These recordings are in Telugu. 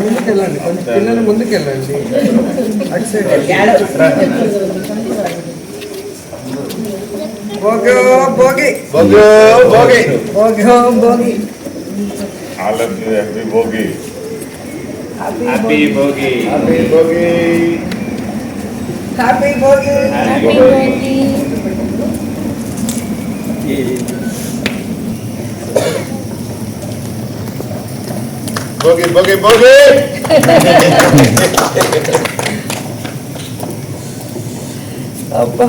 ముందుకెళ్ళండి, కొంచెం పిల్లలు ముందుకెళ్ళండి. Bhogi Bhogi Bhogi Bhogi Bhogi. All of you happy Bogi. Happy Bogi. Happy Bogi. Happy Bhogi. Happy Bogi. Bogi, Bogi, Bogi. అబ్బా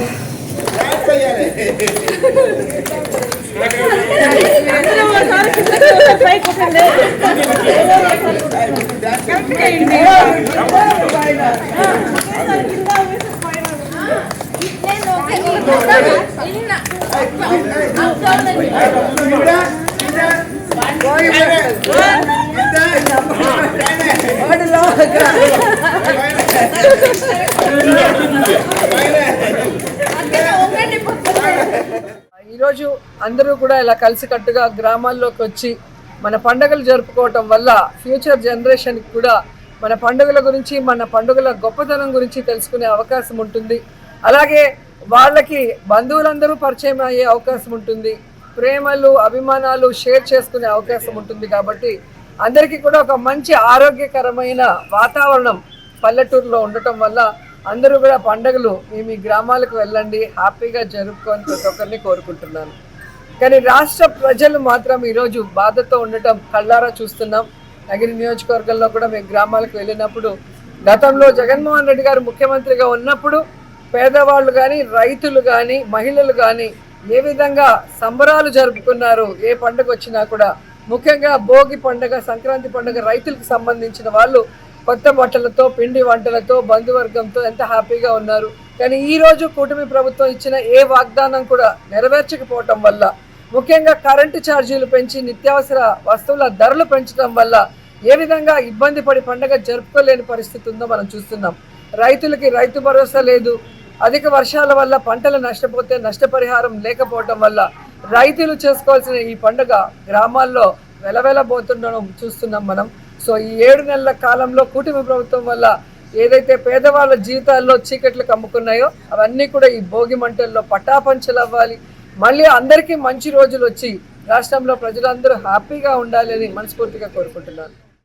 ఈరోజు అందరూ కూడా ఇలా కలిసికట్టుగా గ్రామాల్లోకి వచ్చి మన పండుగలు జరుపుకోవటం వల్ల ఫ్యూచర్ జనరేషన్కి కూడా మన పండుగల గురించి, మన పండుగల గొప్పతనం గురించి తెలుసుకునే అవకాశం ఉంటుంది. అలాగే వాళ్ళకి బంధువులందరూ పరిచయం అయ్యే అవకాశం ఉంటుంది. ప్రేమలు, అభిమానాలు షేర్ చేసుకునే అవకాశం ఉంటుంది. కాబట్టి అందరికీ కూడా ఒక మంచి ఆరోగ్యకరమైన వాతావరణం పల్లెటూరులో ఉండటం వల్ల అందరూ కూడా పండుగలు మీ గ్రామాలకు వెళ్ళండి, హ్యాపీగా జరుపుకొని ప్రతి ఒక్కరిని కోరుకుంటున్నాను. కానీ రాష్ట్ర ప్రజలు మాత్రం ఈరోజు బాధతో ఉండటం కళ్ళారా చూస్తున్నాం. నగిరి నియోజకవర్గంలో కూడా మేము గ్రామాలకు వెళ్ళినప్పుడు గతంలో జగన్మోహన్ రెడ్డి గారు ముఖ్యమంత్రిగా ఉన్నప్పుడు పేదవాళ్ళు కానీ, రైతులు కానీ, మహిళలు కానీ ఏ విధంగా సంబరాలు జరుపుకున్నారు. ఏ పండుగ వచ్చినా కూడా, ముఖ్యంగా భోగి పండుగ, సంక్రాంతి పండుగ రైతులకు సంబంధించిన వాళ్ళు కొత్త బట్టలతో, పిండి వంటలతో, బంధువర్గంతో ఎంత హ్యాపీగా ఉన్నారు. కానీ ఈరోజు కూటమి ప్రభుత్వం ఇచ్చిన ఏ వాగ్దానం కూడా నెరవేర్చకపోవటం వల్ల, ముఖ్యంగా కరెంటు ఛార్జీలు పెంచి నిత్యావసర వస్తువుల ధరలు పెంచడం వల్ల ఏ విధంగా ఇబ్బంది పడి పండుగ జరుపుకోలేని పరిస్థితి ఉందో మనం చూస్తున్నాం. రైతులకి రైతు భరోసా లేదు. అధిక వర్షాల వల్ల పంటలు నష్టపోతే నష్టపరిహారం లేకపోవటం వల్ల రైతులు చేసుకోవాల్సిన ఈ పండుగ గ్రామాల్లో వెలవెలబోతుండడం చూస్తున్నాం మనం. సో ఈ 7 నెలల కాలంలో కూటమి ప్రభుత్వం వల్ల ఏదైతే పేదవాళ్ళ జీవితాల్లో చీకట్లు కమ్ముకున్నాయో అవన్నీ కూడా ఈ భోగి మంటల్లో పటాపంచలు అవ్వాలి. మళ్ళీ అందరికీ మంచి రోజులు వచ్చి రాష్ట్రంలో ప్రజలందరూ హ్యాపీగా ఉండాలని మనస్ఫూర్తిగా కోరుకుంటున్నాను.